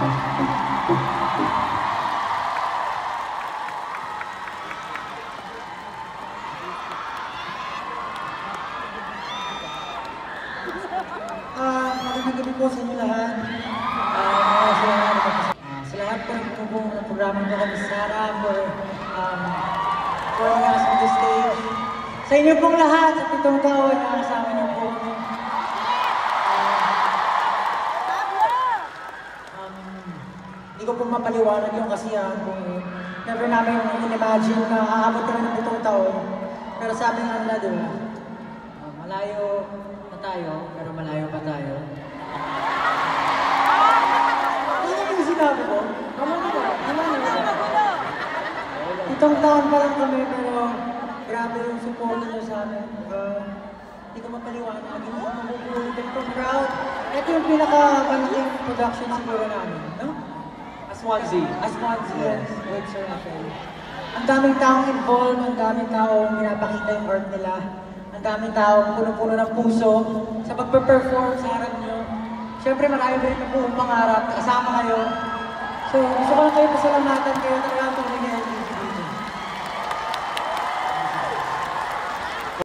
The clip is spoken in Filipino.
Magandang gabi po sa inyo lahat. Sa lahat po ng programa nyo kami Sara for us on the stage. Sa inyo pong lahat, sa 7 taon, nakasama niyo po. Hindi ko po mapaliwanag yung kasiyahan ko. Never namin in-imagine na aabot kami ng 7 taon. Pero sabi nga nila, di ba? Malayo na tayo, pero malayo pa tayo. Ano yung sinabi ko? Tama na ba? Tama na ba? 7 taon pa lang kami, pero grabe yung support niyo sa amin. Hindi ko mapaliwanag. Hindi ko mabubulit. Ito proud. Ito yung pinaka-malaking production siguro namin. No? Aswanzi. Aswanzi, yes. With Sir Rafael. Ang daming taong involved, ang daming taong pinapakita yung art nila. Ang daming taong puno-puno ng puso sa pagpe-perform sa harap nyo. Siyempre marami rin na buong pangarap, kasama kayo. So gusto ko lang kayo pasalamatan kayo talagang